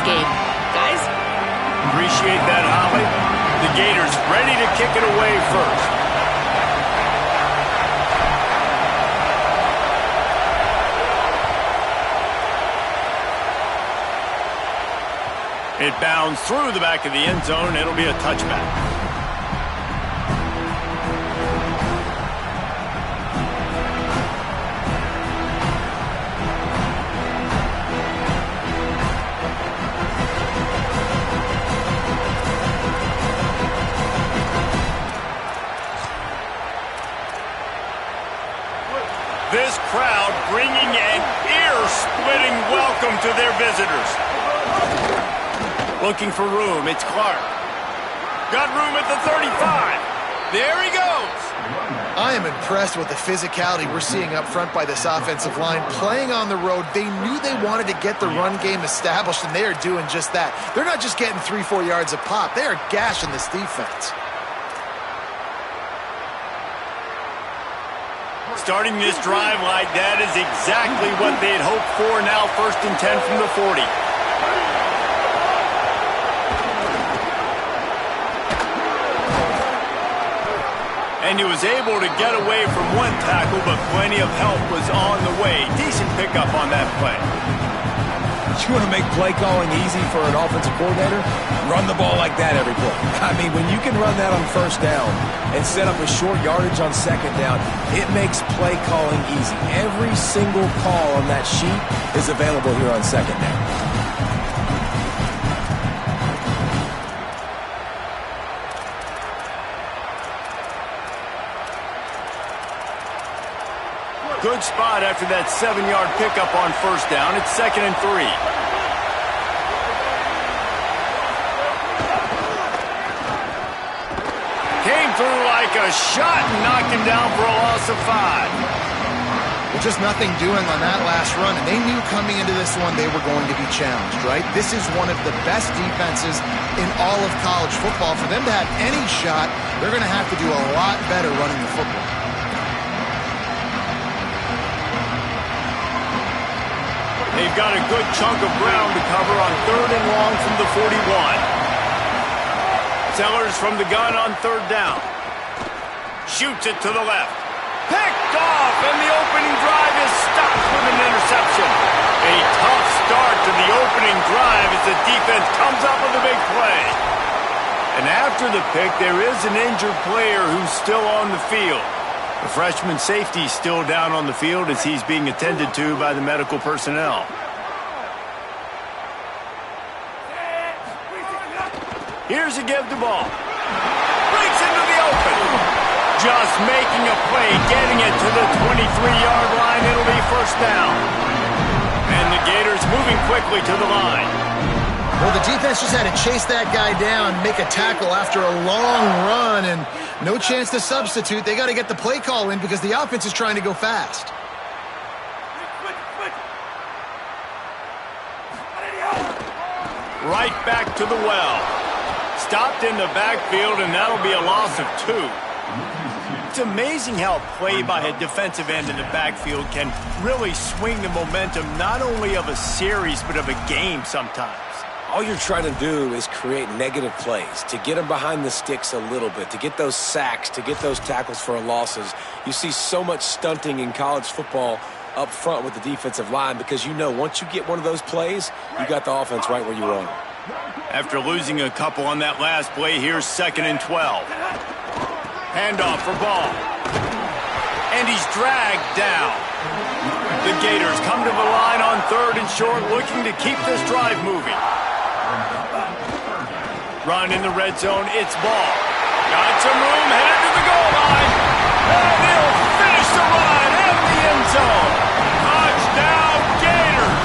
game. Guys? Appreciate that, Holly. The Gators ready to kick it away first. It bounds through the back of the end zone, and it'll be a touchback. This crowd bringing an ear-splitting welcome to their visitors. Looking for room, it's Clark. Got room at the 35. There he goes. I am impressed with the physicality we're seeing up front by this offensive line. Playing on the road, they knew they wanted to get the run game established, and they are doing just that. They're not just getting 3-4 yards a pop. They are gashing this defense. Starting this drive like that is exactly what they had hoped for. Now 1st and 10 from the 40. And he was able to get away from one tackle, but plenty of help was on the way. Decent pickup on that play. You want to make play calling easy for an offensive coordinator? Run the ball like that every play. I mean, when you can run that on 1st down and set up a short yardage on 2nd down, it makes play calling easy. Every single call on that sheet is available here on 2nd down. Good spot after that 7-yard pickup on 1st down. It's 2nd and 3. Came through like a shot and knocked him down for a loss of 5. Well, just nothing doing on that last run, and they knew coming into this one they were going to be challenged, right? This is one of the best defenses in all of college football. For them to have any shot, they're going to have to do a lot better running the football. They've got a good chunk of ground to cover on 3rd and long from the 41. Sellers from the gun on 3rd down. Shoots it to the left. Picked off, and the opening drive is stopped with an interception. A tough start to the opening drive as the defense comes up with a big play. And after the pick, there is an injured player who's still on the field. The freshman safety is still down on the field as he's being attended to by the medical personnel. Here's a give the ball. Breaks into the open. Just making a play, getting it to the 23-yard line. It'll be 1st down. And the Gators moving quickly to the line. Well, the defense just had to chase that guy down, make a tackle after a long run, and no chance to substitute. They got to get the play call in because the offense is trying to go fast. Right back to the well. Stopped in the backfield, and that'll be a loss of 2. It's amazing how play by a defensive end in the backfield can really swing the momentum not only of a series but of a game sometimes. All you're trying to do is create negative plays, to get them behind the sticks a little bit, to get those sacks, to get those tackles for losses. You see so much stunting in college football up front with the defensive line because you know once you get one of those plays, you got the offense right where you want them. After losing a couple on that last play, here's 2nd and 12. Handoff for ball. And he's dragged down. The Gators come to the line on 3rd and short, looking to keep this drive moving. Run in the red zone, it's ball. Got some room, headed to the goal line. And he'll finish the run in the end zone. Touchdown, Gators.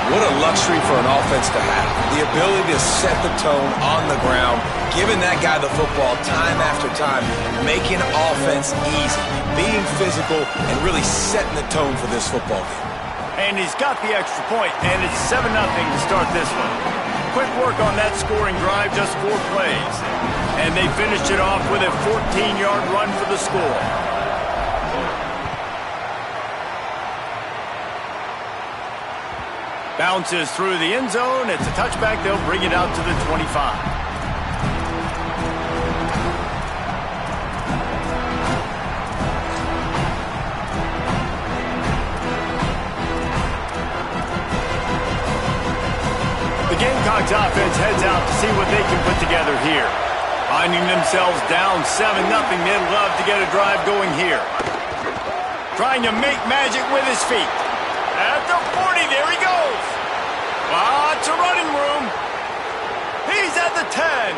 What a luxury for an offense to have. The ability to set the tone on the ground, giving that guy the football time after time, making offense easy, being physical, and really setting the tone for this football game. And he's got the extra point, and it's 7-0 to start this one. Quick work on that scoring drive, just 4 plays. And they finished it off with a 14-yard run for the score. Bounces through the end zone. It's a touchback. They'll bring it out to the 25. The Gamecocks offense heads out to see what they can put together here. Finding themselves down 7-0, they'd love to get a drive going here. Trying to make magic with his feet. At the 40, there he goes. Lots of running room. He's at the 10.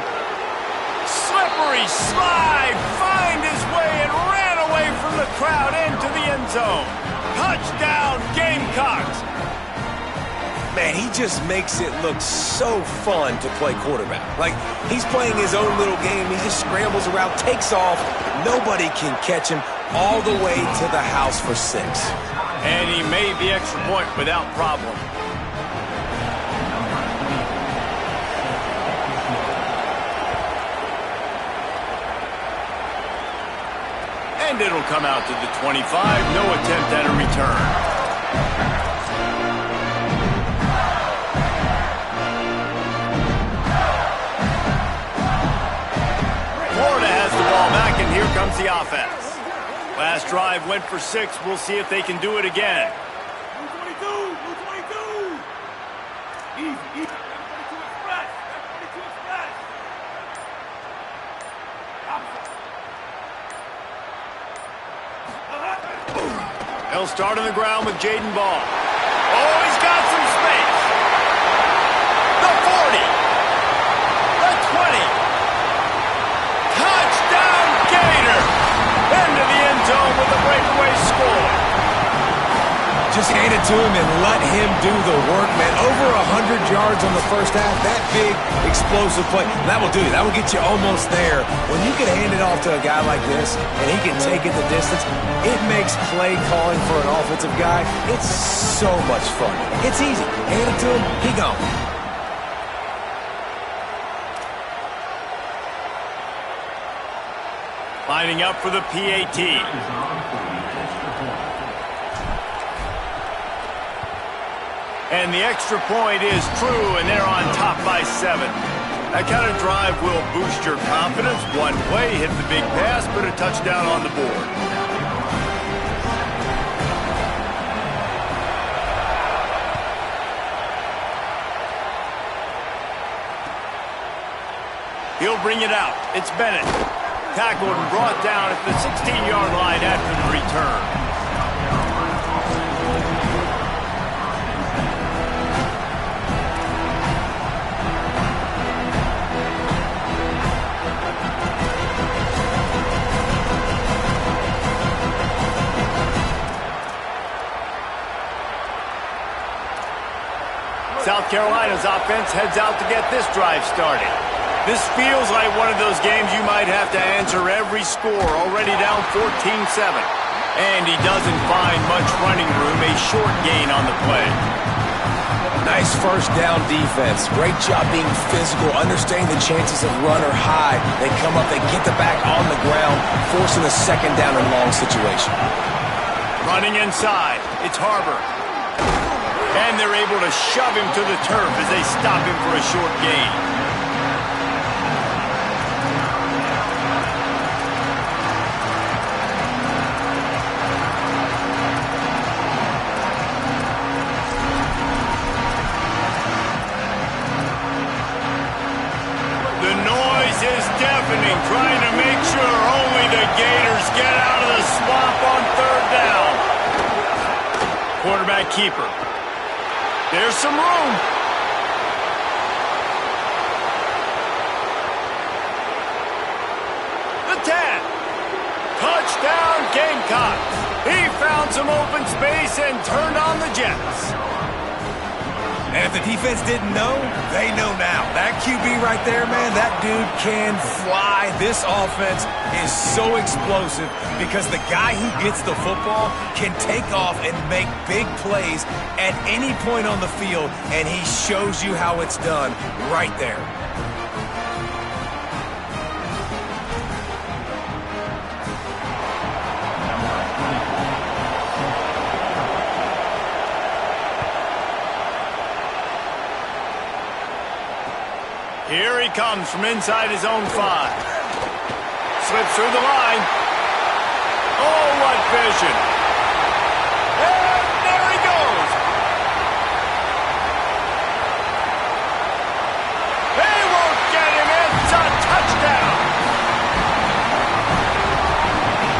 Slippery slide, find his way and ran away from the crowd into the end zone. Touchdown, Gamecocks. Man, he just makes it look so fun to play quarterback. Like, he's playing his own little game. He just scrambles around, takes off. Nobody can catch him all the way to the house for 6. And he made the extra point without problem. And it'll come out to the 25. No attempt at a return. Florida has the ball back, and here comes the offense. Last drive went for 6. We'll see if they can do it again. They'll start on the ground with Jaden Ball. Oh, he's got some space. The 40. The 20. Touchdown, Gator. Into the end zone with a breakaway score. Just hand it to him and let him do the work, man. Over 100 yards on the first half. That big, explosive play. That will do you. That will get you almost there. When you can hand it off to a guy like this and he can take it the distance, it makes play calling for an offensive guy, it's so much fun. It's easy. Hand it to him, he gone. Lining up for the PAT. And the extra point is true, and they're on top by 7. That kind of drive will boost your confidence. One play, hit the big pass, put a touchdown on the board. He'll bring it out. It's Bennett. Tackled and brought down at the 16-yard line after the return. South Carolina's offense heads out to get this drive started. This feels like one of those games you might have to answer every score, already down 14-7. And he doesn't find much running room, a short gain on the play. Nice first down defense. Great job being physical, understanding the chances of run or high. They come up, they get the back on the ground, forcing a second down and long situation. Running inside, it's Harbor. And they're able to shove him to the turf as they stop him for a short gain. The noise is deafening, trying to make sure only the Gators get out of the swamp on third down. Quarterback keeper. There's some room. The 10. Touchdown, Gamecocks. He found some open space and turned on the Jets. And if the defense didn't know, they know now. That QB right there, man, that dude can fly. This offense is so explosive because the guy who gets the football can take off and make big plays at any point on the field, and he shows you how it's done right there. Here he comes from inside his own 5. Slips through the line. Oh, what vision. And there he goes. They won't get him. It's a touchdown.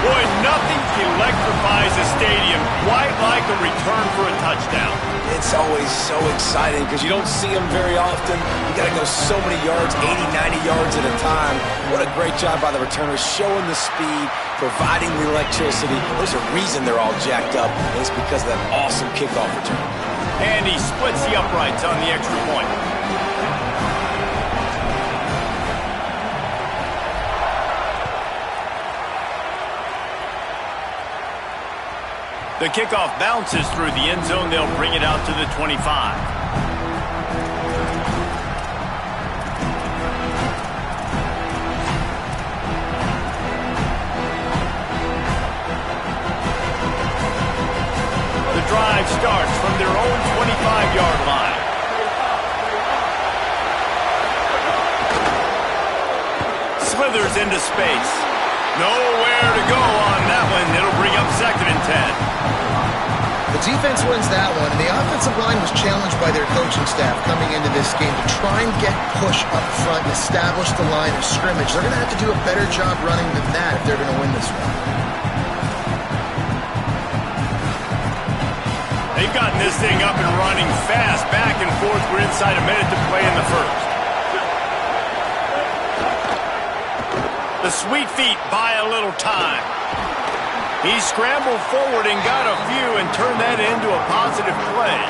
Boy, nothing electrifies a stadium quite like a return for a touchdown. It's always so exciting because you don't see them very often. You got to go so many yards, 80, 90 yards at a time. What a great job by the returners, showing the speed, providing the electricity. There's a reason they're all jacked up, and it's because of that awesome kickoff return. And he splits the uprights on the extra point. The kickoff bounces through the end zone. They'll bring it out to the 25. The drive starts from their own 25-yard line. Slithers into space. Nowhere to go on that one. It'll bring up 2nd and 10. The defense wins that one, and the offensive line was challenged by their coaching staff coming into this game to try and get push up front and establish the line of scrimmage. They're going to have to do a better job running than that if they're going to win this one. They've gotten this thing up and running fast, back and forth. We're inside a minute to play in the first. The sweet feet buy a little time. He scrambled forward and got a few and turned that into a positive play.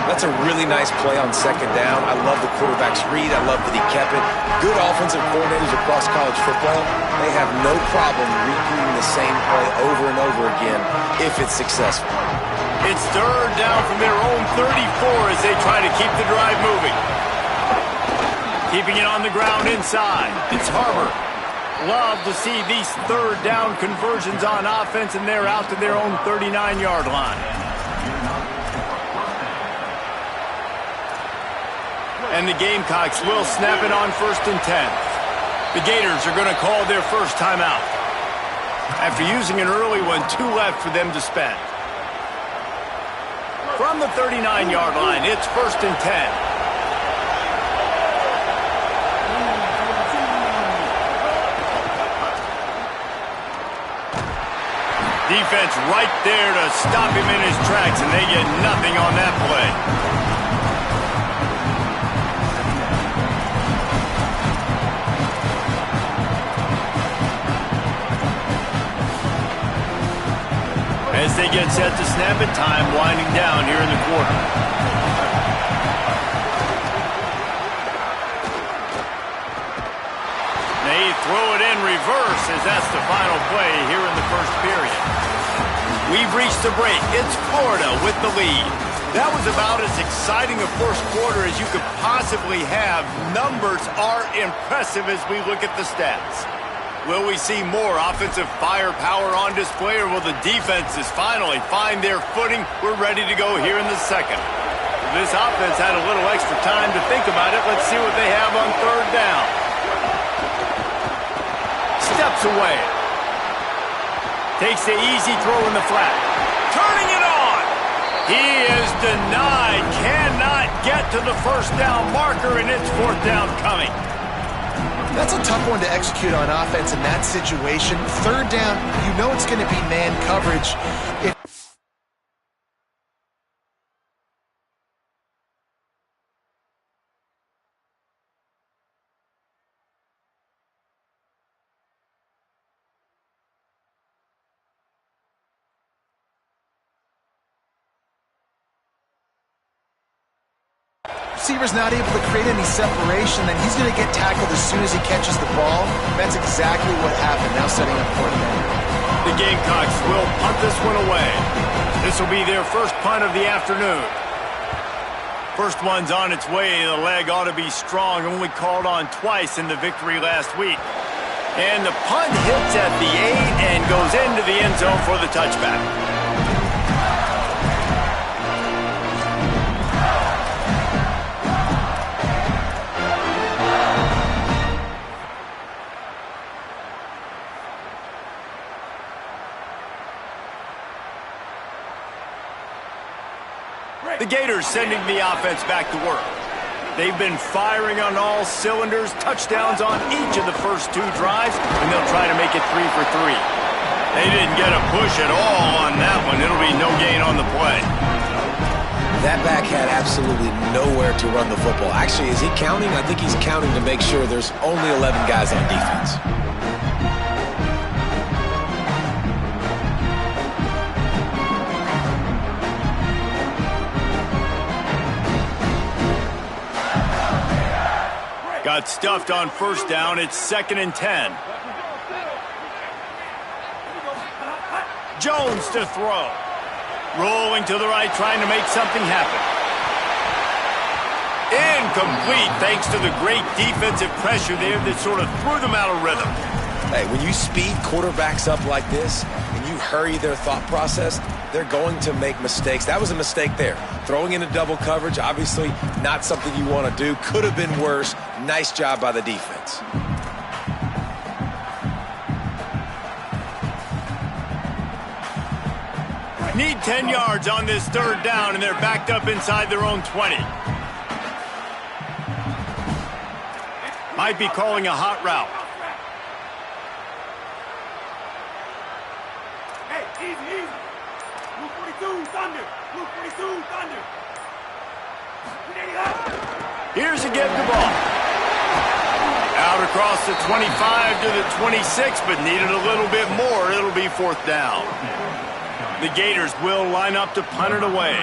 That's a really nice play on 2nd down. I love the quarterback's read. I love that he kept it. Good offensive coordinators across college football, they have no problem repeating the same play over and over again if it's successful. It's 3rd down from their own 34 as they try to keep the drive moving. Keeping it on the ground inside. It's Harbor. Love to see these 3rd down conversions on offense, and they're out to their own 39-yard line. And the Gamecocks will snap it on 1st and 10. The Gators are going to call their first timeout. After using an early one, 2 left for them to spend. From the 39-yard line, it's 1st and 10. Defense right there to stop him in his tracks, and they get nothing on that play. As they get set to snap it, time winding down here in the quarter. They throw it in reverse as that's the final play here in the first period. We've reached the break. It's Florida with the lead. That was about as exciting a first quarter as you could possibly have. Numbers are impressive as we look at the stats. Will we see more offensive firepower on display, or will the defenses finally find their footing? We're ready to go here in the second. This offense had a little extra time to think about it. Let's see what they have on 3rd down. Steps away. Takes the easy throw in the flat. Turning it on. He is denied. Cannot get to the 1st down marker, and it's 4th down coming. That's a tough one to execute on offense in that situation. 3rd down, you know it's going to be man coverage. Receiver's not able to create any separation, then he's going to get tackled as soon as he catches the ball. That's exactly what happened. Now setting up 4th down. The Gamecocks will punt this one away. This will be their first punt of the afternoon. First one's on its way. The leg ought to be strong. Only called on twice in the victory last week. And the punt hits at the 8 and goes into the end zone for the touchback. Gators sending the offense back to work. They've been firing on all cylinders, touchdowns on each of the first 2 drives, and they'll try to make it 3 for 3. They didn't get a push at all on that one. It'll be no gain on the play. That back had absolutely nowhere to run the football. Actually, is he counting? I think he's counting to make sure there's only 11 guys on defense. Got stuffed on first down. It's 2nd and 10. Jones to throw. Rolling to the right, trying to make something happen. Incomplete, thanks to the great defensive pressure there that sort of threw them out of rhythm. Hey, when you speed quarterbacks up like this and you hurry their thought process, they're going to make mistakes. That was a mistake there. Throwing into double coverage, obviously not something you want to do. Could have been worse. Nice job by the defense. Need 10 yards on this 3rd down, and they're backed up inside their own 20. Might be calling a hot route. Hey, easy. Blue 42, Thunder. Blue 42, Thunder. Here's a give the ball. Out across the 25 to the 26, but needed a little bit more. It'll be 4th down. The Gators will line up to punt it away.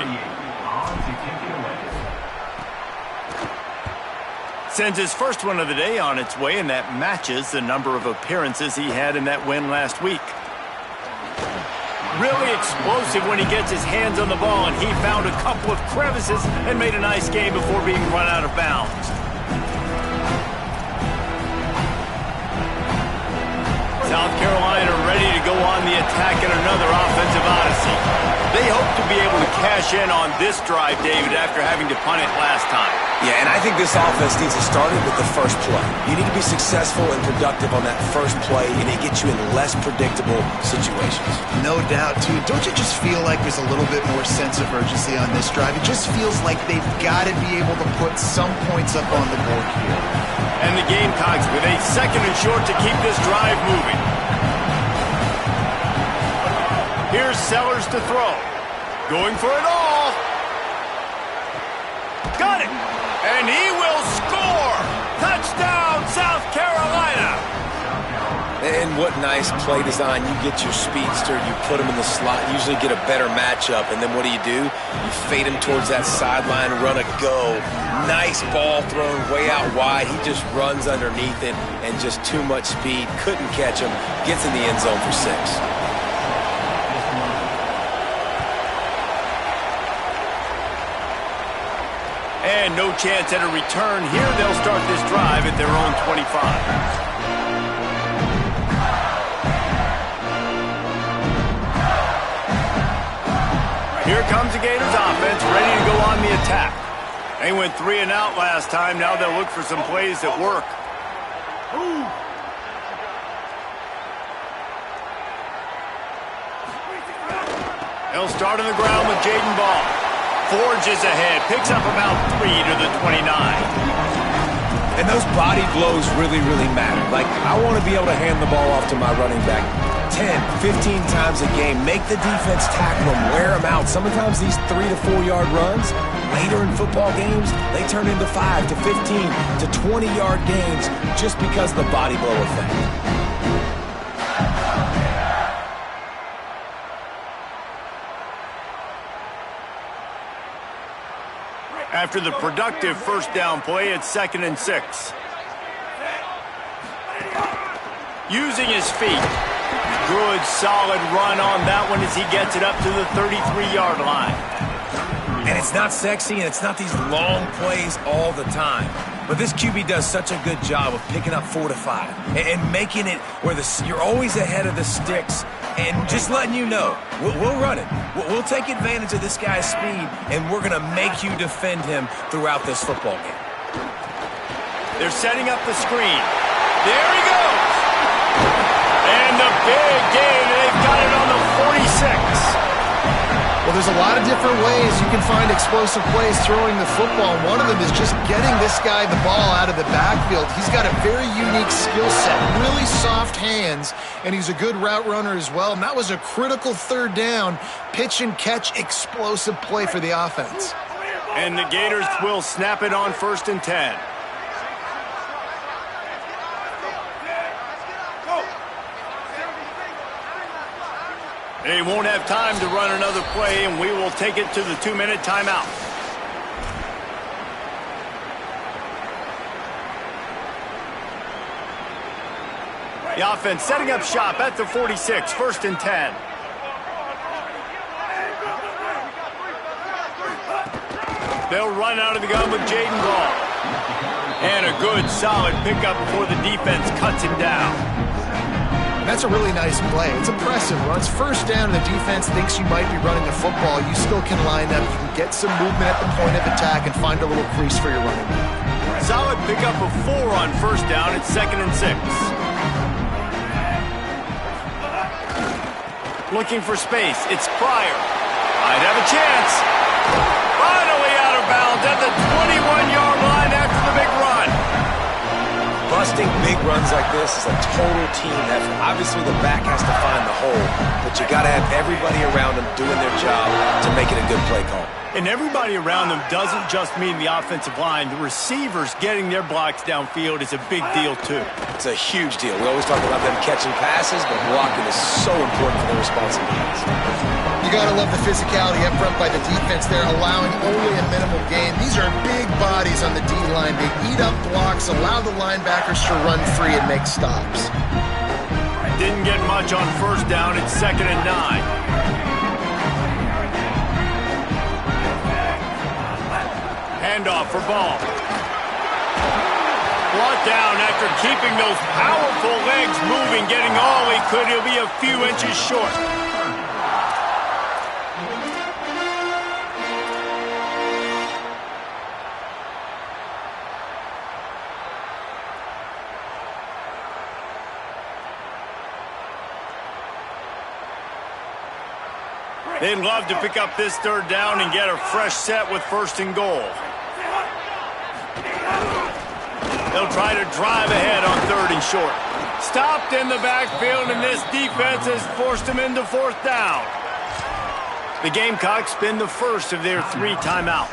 Sends his first one of the day on its way, and that matches the number of appearances he had in that win last week. Really explosive when he gets his hands on the ball, and he found a couple of crevices and made a nice game before being run out of bounds. South Carolina ready to go on the attack in another offensive odyssey. They hope to be able to cash in on this drive, David, after having to punt it last time. Yeah, and I think this offense needs to start it with the first play. You need to be successful and productive on that first play, and it gets you in less predictable situations. No doubt, too. Don't you just feel like there's a little bit more sense of urgency on this drive? It just feels like they've got to be able to put some points up on the board here. And the Gamecocks with a 2nd and short to keep this drive moving. Here's Sellers to throw. Going for it all. Got it. And he will score. Touchdown, South Carolina. And what nice play design. You get your speedster, you put him in the slot, usually get a better matchup, and then what do? You fade him towards that sideline, run a go. Nice ball thrown way out wide. He just runs underneath it, and just too much speed. Couldn't catch him. Gets in the end zone for 6. And no chance at a return here. They'll start this drive at their own 25. Here comes the Gators offense, ready to go on the attack. They went 3 and out last time. Now they'll look for some plays that work. They'll start on the ground with Jaden Ball. Forges ahead, picks up about 3 to the 29. And those body blows really, really matter. Like, I want to be able to hand the ball off to my running back 10, 15 times a game. Make the defense tackle them, wear them out. Sometimes these 3 to 4 yard runs, later in football games, they turn into 5 to 15 to 20 yard gains just because of the body blow effect. After the productive first down play, it's 2nd and 6. Using his feet. Good, solid run on that one as he gets it up to the 33-yard line. And it's not sexy, and it's not these long plays all the time. But this QB does such a good job of picking up 4 to 5 and making it where you're always ahead of the sticks and just letting you know, we'll run it. We'll take advantage of this guy's speed, and we're going to make you defend him throughout this football game. They're setting up the screen. There he goes. And the big gain, they've got it on the 46. Well, there's a lot of different ways you can find explosive plays throwing the football. One of them is just getting this guy the ball out of the backfield. He's got a very unique skill set, really soft hands, and he's a good route runner as well. And that was a critical third down, pitch and catch, explosive play for the offense. And the Gators will snap it on 1st and 10. They won't have time to run another play, and we will take it to the 2-minute timeout. The offense setting up shop at the 46, 1st and 10. They'll run out of the gun with Jaden Ball. And a good, solid pickup before the defense cuts him down. That's a really nice play. It's impressive. When it's 1st down and the defense thinks you might be running the football, you still can line up. You can get some movement at the point of attack and find a little crease for your running back. Solid pickup of 4 on 1st down. It's 2nd and 6. Looking for space. It's Pryor. Might have a chance. Finally out of bounds at the 21-yard line after the big run. Busting big runs like this is a total team effort. Obviously, the back has to find the hole, but you got to have everybody around them doing their job to make it a good play call. And everybody around them doesn't just mean the offensive line. The receivers getting their blocks downfield is a big deal, too. It's a huge deal. We always talk about them catching passes, but blocking is so important for their responsibilities. You got to love the physicality up front by the defense there, allowing only a minimal gain. These are big bodies on the D-line. They eat up blocks, allow the linebackers to run free and make stops. Didn't get much on 1st down. It's 2nd and 9. Handoff for Ball. Brought down after keeping those powerful legs moving, getting all he could. He'll be a few inches short. They'd love to pick up this 3rd down and get a fresh set with 1st and goal. They'll try to drive ahead on 3rd and short. Stopped in the backfield, and this defense has forced him into 4th down. The Gamecocks spend the first of their 3 timeouts.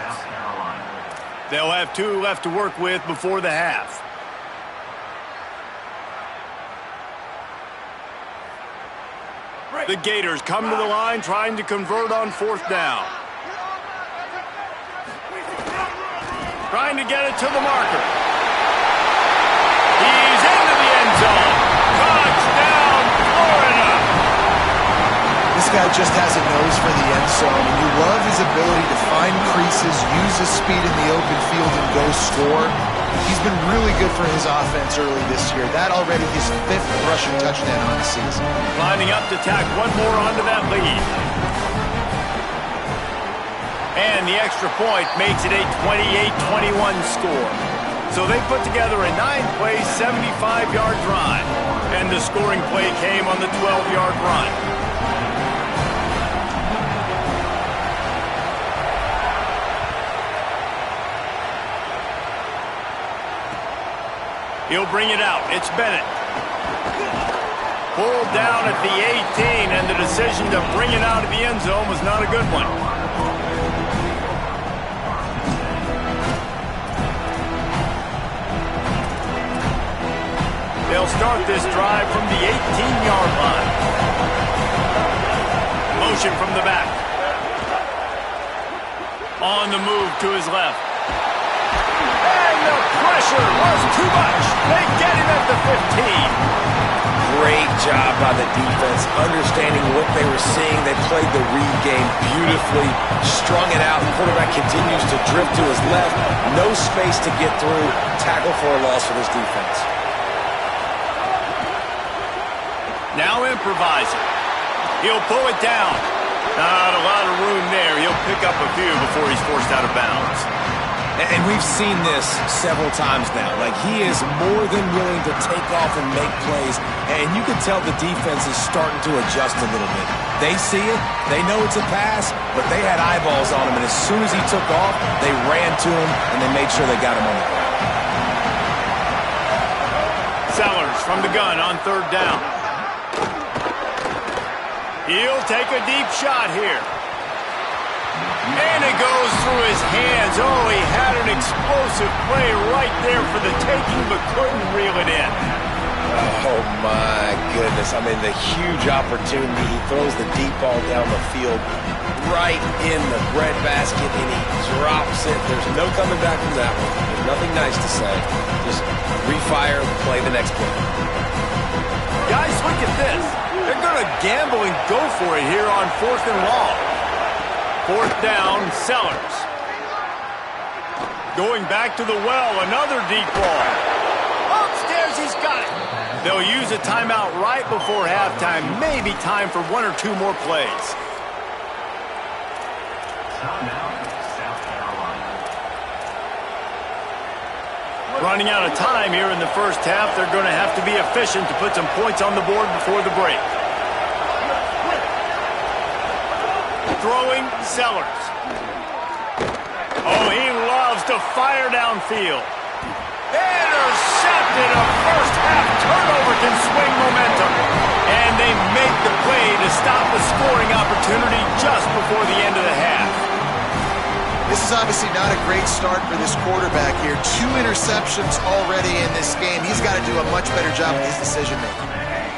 They'll have 2 left to work with before the half. The Gators come to the line trying to convert on 4th down. Trying to get it to the marker. He's into the end zone. Touchdown, Florida. This guy just has a nose for the end zone, and you love his ability to find creases, use his speed in the open field, and go score. He's been really good for his offense early this year. That already his 5th rushing touchdown on the season. Lining up to tack one more onto that lead. And the extra point makes it a 28-21 score. So they put together a 9-play, 75-yard drive. And the scoring play came on the 12-yard run. He'll bring it out. It's Bennett. Pulled down at the 18, and the decision to bring it out of the end zone was not a good one. They'll start this drive from the 18-yard line. Motion from the back. On the move to his left. And the pressure was too much. They get him at the 15. Great job by the defense, understanding what they were seeing. They played the read game beautifully, strung it out. The quarterback continues to drift to his left. No space to get through. Tackle for a loss for this defense. Now improvising. He'll pull it down. Not a lot of room there. He'll pick up a few before he's forced out of bounds. And we've seen this several times now. Like, he is more than willing to take off and make plays. And you can tell the defense is starting to adjust a little bit. They see it. They know it's a pass, but they had eyeballs on him. And as soon as he took off, they ran to him, and they made sure they got him on the ground. Sellers from the gun on third down. He'll take a deep shot here. And it goes through his hands. Oh, he had an explosive play right there for the taking, but couldn't reel it in. Oh, my goodness. I mean, the huge opportunity. He throws the deep ball down the field right in the breadbasket, and he drops it. There's no coming back from that one. There's nothing nice to say. Just refire and play the next play. Guys, look at this. They're going to gamble and go for it here on 4th and long. 4th down, Sellers. Going back to the well, another deep ball. Upstairs, he's got it. They'll use a timeout right before halftime. Maybe time for 1 or 2 more plays. Running out of time here in the first half. They're going to have to be efficient to put some points on the board before the break. Throwing, Sellers. Oh, he loves to fire downfield. Intercepted. A first-half turnover can swing momentum. And they make the play to stop the scoring opportunity just before the end of the half. This is obviously not a great start for this quarterback here. 2 interceptions already in this game. He's got to do a much better job with his decision-making.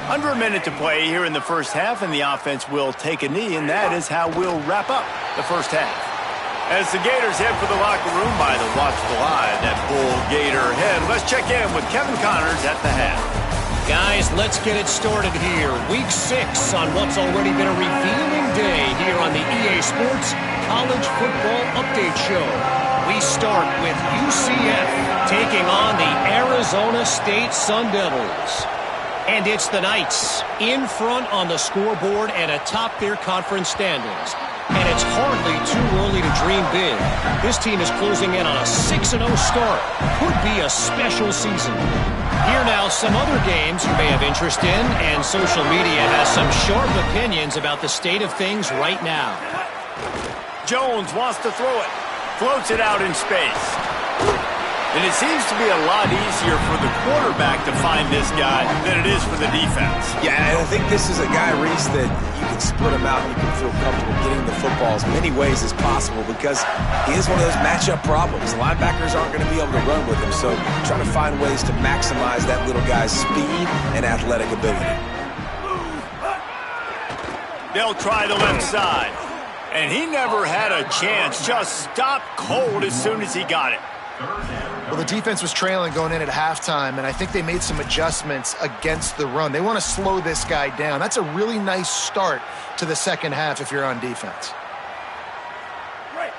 Under a minute to play here in the first half, and the offense will take a knee, and that is how we'll wrap up the first half. As the Gators head for the locker room by the watchful eye, that Bull Gator head, let's check in with Kevin Connors at the half. Guys, let's get it started here. Week 6 on what's already been a revealing day here on the EA Sports College Football Update Show. We start with UCF taking on the Arizona State Sun Devils. And it's the Knights in front on the scoreboard and atop their conference standings. And it's hardly too early to dream big. This team is closing in on a 6-0 start. Could be a special season. Here now, some other games you may have interest in, and social media has some sharp opinions about the state of things right now. Jones wants to throw it. Floats it out in space. And it seems to be a lot easier for the quarterback to find this guy than it is for the defense. Yeah, and I think this is a guy, Reese, that you can split him out and you can feel comfortable getting the football as many ways as possible because he is one of those matchup problems. The linebackers aren't going to be able to run with him, so try to find ways to maximize that little guy's speed and athletic ability. They'll try the left side. And he never had a chance. Just stopped cold as soon as he got it. Well, the defense was trailing going in at halftime, and I think they made some adjustments against the run. They want to slow this guy down. That's a really nice start to the second half if you're on defense.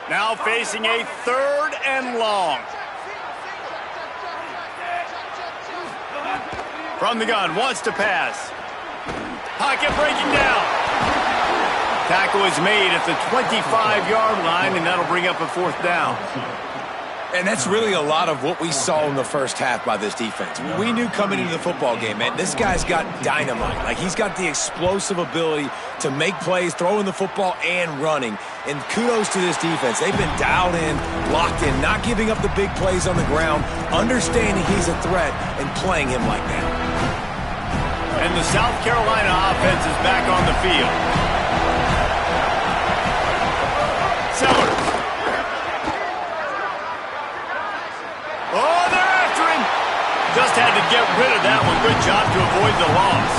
Now facing a 3rd and long. From the gun, wants to pass. Pocket breaking down. Tackle is made at the 25-yard line, and that'll bring up a 4th down. And that's really a lot of what we saw in the first half by this defense. We knew coming into the football game, man, this guy's got dynamite. Like, he's got the explosive ability to make plays, throwing the football and running. And kudos to this defense. They've been dialed in, locked in, not giving up the big plays on the ground, understanding he's a threat, and playing him like that. And the South Carolina offense is back on the field. Sellers. Oh, they're after him. Just had to get rid of that one. Good job to avoid the loss.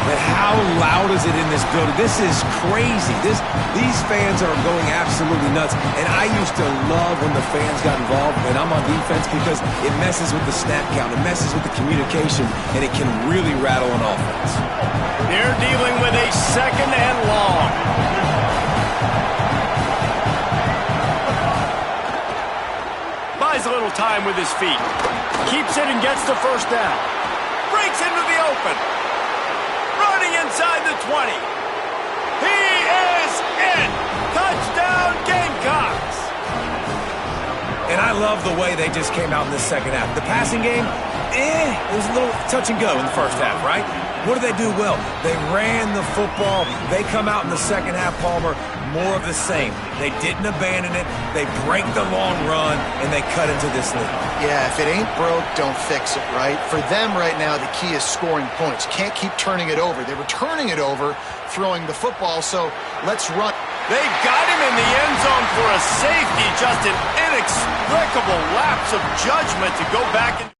But how loud is it in this building? This is crazy. These fans are going absolutely nuts. And I used to love when the fans got involved when I'm on defense because it messes with the snap count. It messes with the communication, and it can really rattle an offense. They're dealing with a 2nd and long. Buys a little time with his feet. Keeps it and gets the 1st down. Breaks into the open. Running inside the 20. He is in. Touchdown Gamecocks. And I love the way they just came out in the second half. The passing game, it was a little touch and go in the first half, right? What did they do well? They ran the football. They come out in the second half, Palmer, more of the same. They didn't abandon it. They break the long run, and they cut into this lead. Yeah, if it ain't broke, don't fix it, right? For them right now, the key is scoring points. Can't keep turning it over. They were turning it over, throwing the football, so let's run. They got him in the end zone for a safety. Just an inexplicable lapse of judgment to go back and...